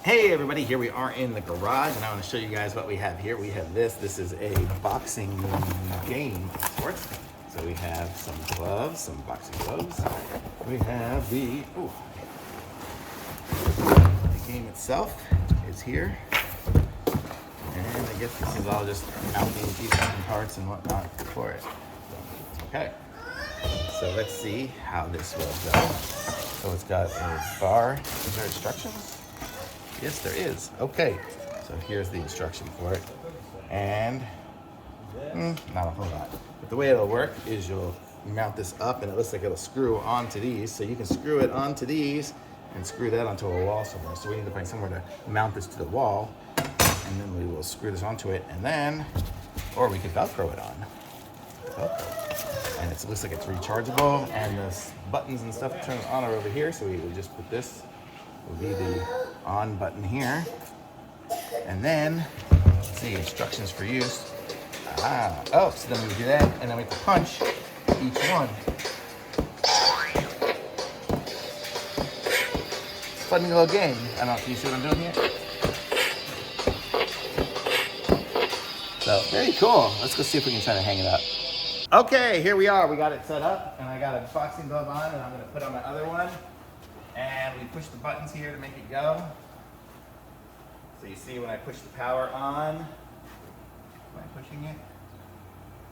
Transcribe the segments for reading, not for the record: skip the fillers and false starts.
Hey everybody, here we are in the garage and I want to show you guys what we have here. We have this is a boxing game of sorts. So we have some gloves, some boxing gloves. We have the game itself is here. And I guess this is all just mounting pieces and parts and whatnot for it. Okay, so let's see how this will go. So it's got a bar. Is there instructions? Yes, there is. Okay, so here's the instruction for it. And not a whole lot. But the way it'll work is you'll mount this up and it looks like it'll screw onto these. So you can screw it onto these and screw that onto a wall somewhere. So we need to find somewhere to mount this to the wall. And then we will screw this onto it and then, or we could Velcro it on. Velcro. And it looks like it's rechargeable and the buttons and stuff turn on are over here. So we would just put this, will be the on button here. And then, let's see, instructions for use. So then we do that and then we have to punch each one. Fun little game. I don't know, can you see what I'm doing here? So, very cool. Let's go see if we can try to hang it up. Okay, here we are. We got it set up and I got a boxing glove on and I'm gonna put on my other one. And we push the buttons here to make it go. So you see when I push the power on, am I pushing it?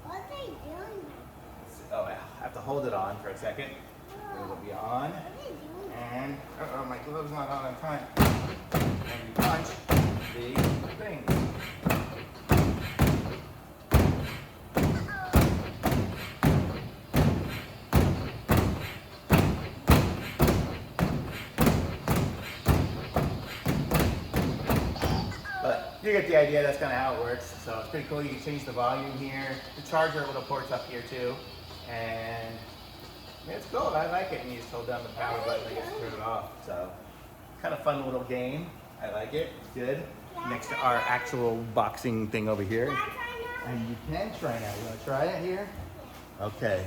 What are they doing? Oh, I have to hold it on for a second. It'll be on. And, my glove's not on time. And you punch the thing. But you get the idea, that's kind of how it works. So it's pretty cool. You can change the volume here. The charger little port's up here too. And it's cool. I like it. And you just hold down the power button, I guess, to turn it off. So kind of fun little game. I like it. It's good. Next to our actual boxing thing over here. And you can try now. You want to try it here? Okay.